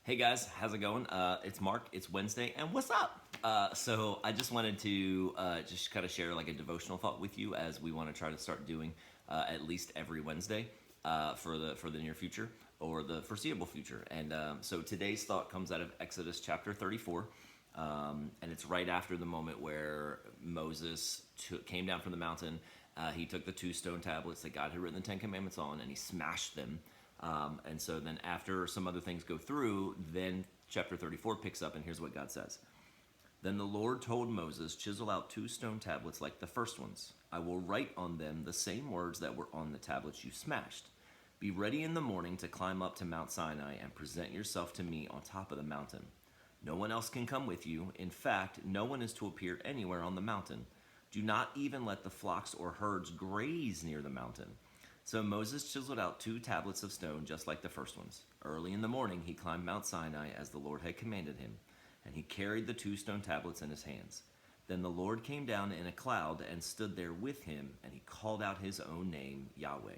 Hey guys, how's it going? It's Mark. It's Wednesday, and what's up? So I just wanted to just kind of share like a devotional thought with you as we want to try to start doing at least every Wednesday for the near future or the foreseeable future. And so today's thought comes out of Exodus chapter 34, and it's right after the moment where Moses came down from the mountain. He took the two stone tablets that God had written the Ten Commandments on, and he smashed them. And so then after some other things go through, then chapter 34 picks up, and here's what God says. Then the Lord told Moses, chisel out two stone tablets like the first ones. I will write on them the same words that were on the tablets you smashed. Be ready in the morning to climb up to Mount Sinai and present yourself to me on top of the mountain. No one else can come with you. In fact, no one is to appear anywhere on the mountain. Do not even let the flocks or herds graze near the mountain. So Moses chiseled out two tablets of stone just like the first ones. Early in the morning he climbed Mount Sinai as the Lord had commanded him, and he carried the two stone tablets in his hands. Then the Lord came down in a cloud and stood there with him, and he called out his own name, Yahweh.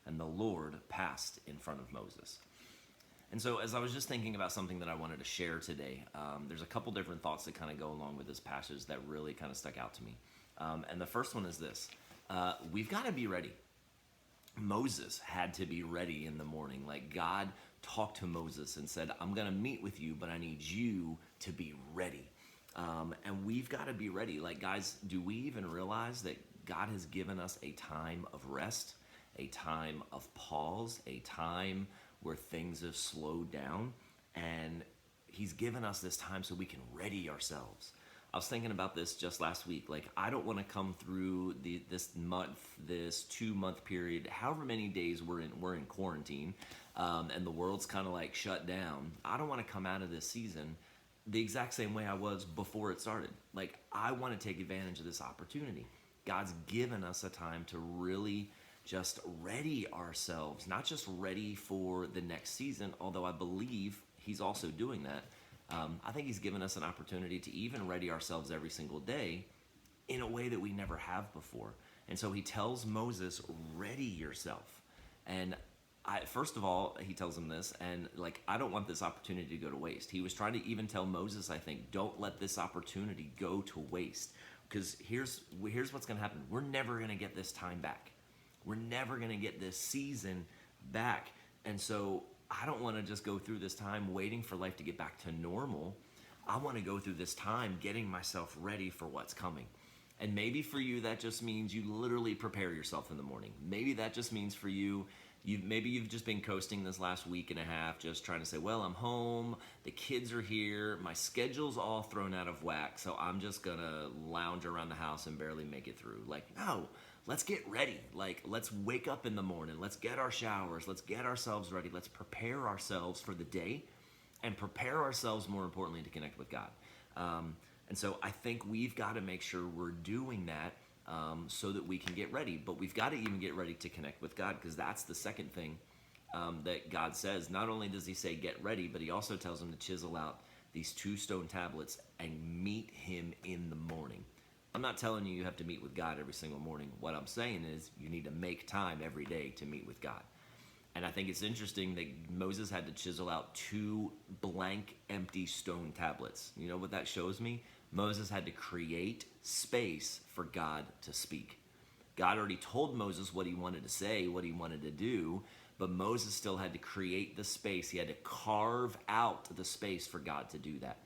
And the Lord passed in front of Moses. And so as I was just thinking about something that I wanted to share today, there's a couple different thoughts that kind of go along with this passage that really kind of stuck out to me. And the first one is this. We've got to be ready. Moses had to be ready in the morning. Like God talked to Moses and said, I'm going to meet with you, but I need you to be ready. And we've got to be ready. Like, guys, do we even realize that God has given us a time of rest, a time of pause, a time where things have slowed down? And he's given us this time so we can ready ourselves. I was thinking about this just last week. Like, I don't want to come through this 2-month period, however many days we're in quarantine, and the world's kind of like shut down. I don't want to come out of this season the exact same way I was before it started. Like, I want to take advantage of this opportunity. God's given us a time to really just ready ourselves, not just ready for the next season, although I believe he's also doing that. I think he's given us an opportunity to even ready ourselves every single day in a way that we never have before. And so he tells Moses, ready yourself. And first of all, he tells him this, and like, I don't want this opportunity to go to waste. He was trying to even tell Moses, I think, don't let this opportunity go to waste. Because here's what's going to happen. We're never going to get this time back. We're never going to get this season back. And so I don't want to just go through this time waiting for life to get back to normal. I want to go through this time getting myself ready for what's coming. And maybe for you, that just means you literally prepare yourself in the morning. Maybe that just means for you, maybe you've just been coasting this last week and a half, just trying to say, well, I'm home, the kids are here, my schedule's all thrown out of whack, so I'm just going to lounge around the house and barely make it through. Like, no. Let's get ready. Like, let's wake up in the morning. Let's get our showers. Let's get ourselves ready. Let's prepare ourselves for the day and prepare ourselves, more importantly, to connect with God. And so I think we've got to make sure we're doing that so that we can get ready. But we've got to even get ready to connect with God, because that's the second thing that God says. Not only does he say get ready, but he also tells him to chisel out these two stone tablets and meet him in the morning. I'm not telling you have to meet with God every single morning. What I'm saying is you need to make time every day to meet with God. And I think it's interesting that Moses had to chisel out two blank, empty stone tablets. You know what that shows me? Moses had to create space for God to speak. God already told Moses what he wanted to say, what he wanted to do, but Moses still had to create the space. He had to carve out the space for God to do that.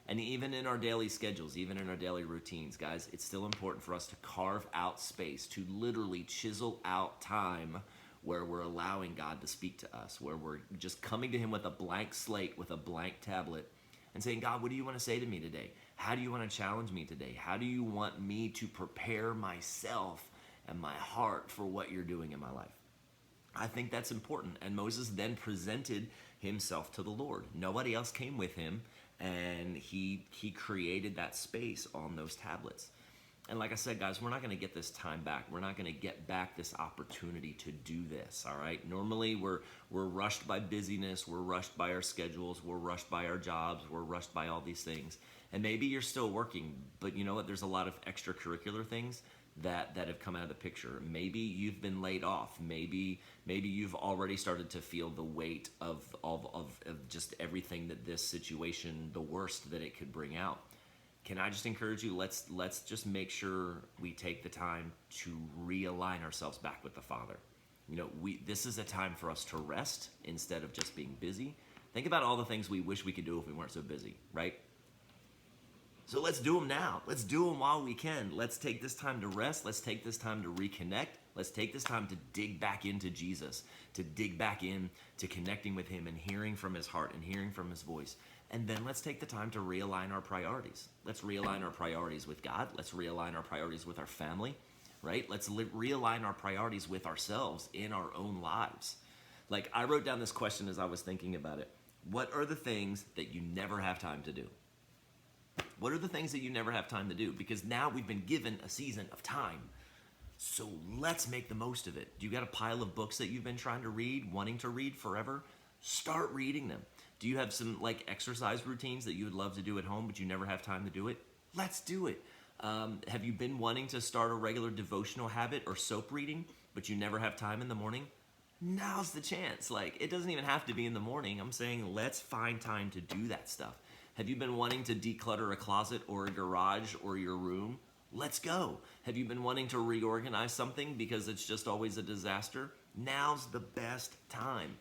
And even in our daily schedules, even in our daily routines, guys, it's still important for us to carve out space, to literally chisel out time where we're allowing God to speak to us, where we're just coming to him with a blank slate, with a blank tablet, and saying, God, what do you want to say to me today? How do you want to challenge me today? How do you want me to prepare myself and my heart for what you're doing in my life? I think that's important. And Moses then presented himself to the Lord. Nobody else came with him. And he created that space on those tablets. And like I said, guys, we're not going to get this time back. We're not going to get back this opportunity to do this, all right? Normally, we're rushed by busyness. We're rushed by our schedules. We're rushed by our jobs. We're rushed by all these things. And maybe you're still working, but you know what? There's a lot of extracurricular things. that have come out of the picture. Maybe you've been laid off. Maybe you've already started to feel the weight of just everything that this situation, the worst that it could bring out. Can I just encourage you? Let's just make sure we take the time to realign ourselves back with the Father. This is a time for us to rest instead of just being busy. Think about all the things we wish we could do if we weren't so busy, right? So let's do them now. Let's do them while we can. Let's take this time to rest. Let's take this time to reconnect. Let's take this time to dig back into Jesus, to dig back in to connecting with him and hearing from his heart and hearing from his voice. And then let's take the time to realign our priorities. Let's realign our priorities with God. Let's realign our priorities with our family, right? Let's realign our priorities with ourselves in our own lives. Like, I wrote down this question as I was thinking about it. What are the things that you never have time to do? What are the things that you never have time to do? Because now we've been given a season of time. So let's make the most of it. Do you got a pile of books that you've been trying to read, wanting to read forever? Start reading them. Do you have some exercise routines that you would love to do at home, but you never have time to do it? Let's do it. Have you been wanting to start a regular devotional habit or soap reading, but you never have time in the morning? Now's the chance. It doesn't even have to be in the morning. I'm saying let's find time to do that stuff. Have you been wanting to declutter a closet or a garage or your room? Let's go. Have you been wanting to reorganize something because it's just always a disaster? Now's the best time.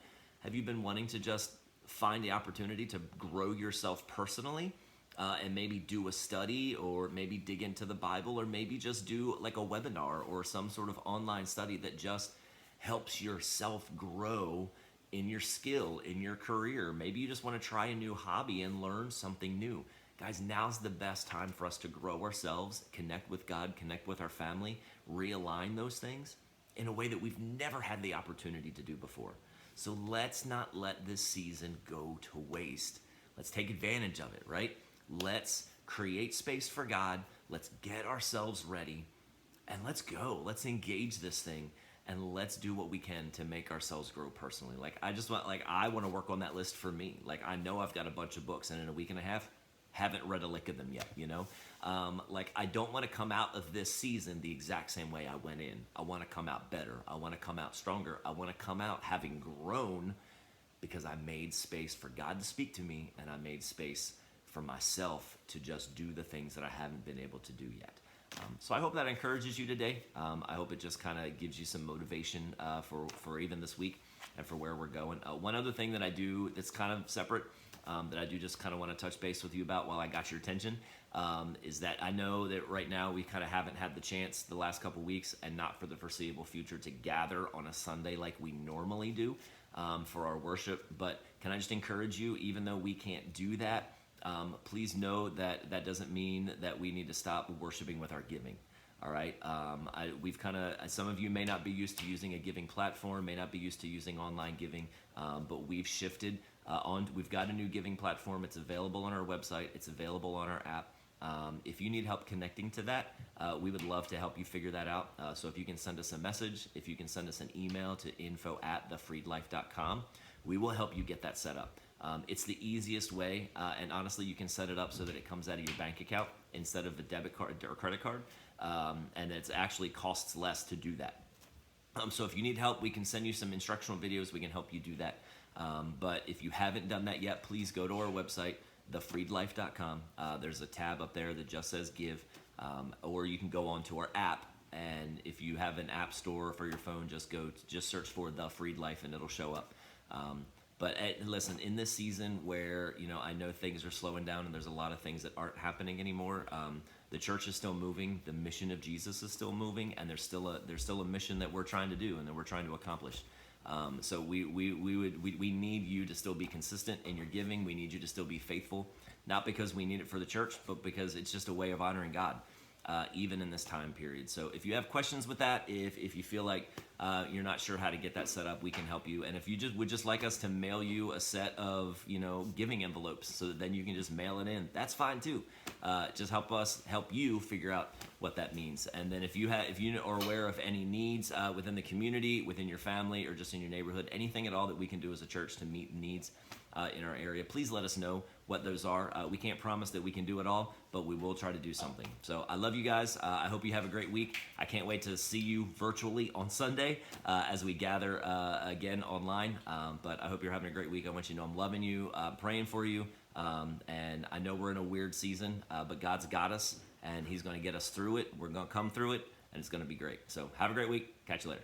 Have you been wanting to just find the opportunity to grow yourself personally and maybe do a study or maybe dig into the Bible or maybe just do a webinar or some sort of online study that just helps yourself grow in your skill, in your career? Maybe you just want to try a new hobby and learn something new. Guys, now's the best time for us to grow ourselves, connect with God, connect with our family, realign those things in a way that we've never had the opportunity to do before. So let's not let this season go to waste. Let's take advantage of it, right? Let's create space for God. Let's get ourselves ready and let's go. Let's engage this thing. And let's do what we can to make ourselves grow personally. I want to work on that list for me. I know I've got a bunch of books, and in a week and a half, haven't read a lick of them yet, I don't want to come out of this season the exact same way I went in. I want to come out better. I want to come out stronger. I want to come out having grown because I made space for God to speak to me, and I made space for myself to just do the things that I haven't been able to do yet. So I hope that encourages you today. I hope it just kind of gives you some motivation for even this week and for where we're going. One other thing that I do that's kind of separate, that I do just kind of want to touch base with you about while I got your attention, is that I know that right now we kind of haven't had the chance the last couple weeks and not for the foreseeable future to gather on a Sunday like we normally do for our worship. But can I just encourage you, even though we can't do that, please know that that doesn't mean that we need to stop worshiping with our giving. All right. We've kind of, some of you may not be used to using a giving platform, may not be used to using online giving, but we've shifted we've got a new giving platform. It's available on our website. It's available on our app. If you need help connecting to that, we would love to help you figure that out. So if you can send us a message, if you can send us an email to info@thefreedlife.com, we will help you get that set up. It's the easiest way, and honestly, you can set it up so that it comes out of your bank account instead of a debit card or credit card, and it actually costs less to do that. So if you need help, we can send you some instructional videos. We can help you do that. But if you haven't done that yet, please go to our website, thefreedlife.com. There's a tab up there that just says give, or you can go onto our app. And if you have an app store for your phone, just search for The Freed Life and it'll show up. But listen, in this season where, I know things are slowing down and there's a lot of things that aren't happening anymore, the church is still moving, the mission of Jesus is still moving, and there's still a mission that we're trying to do and that we're trying to accomplish. So we need you to still be consistent in your giving. We need you to still be faithful, not because we need it for the church, but because it's just a way of honoring God, even in this time period. So if you have questions with that, if you feel like you're not sure how to get that set up, we can help you. And if you would just like us to mail you a set of giving envelopes so that then you can just mail it in, that's fine too. Just help us help you figure out what that means. And then if you are aware of any needs within the community, within your family, or just in your neighborhood, anything at all that we can do as a church to meet needs in our area, please let us know what those are. We can't promise that we can do it all, but we will try to do something. So I love you guys. I hope you have a great week. I can't wait to see you virtually on Sunday as we gather again online. But I hope you're having a great week. I want you to know I'm loving you, praying for you. And I know we're in a weird season, but God's got us, and he's going to get us through it. We're going to come through it, and it's going to be great. So have a great week. Catch you later.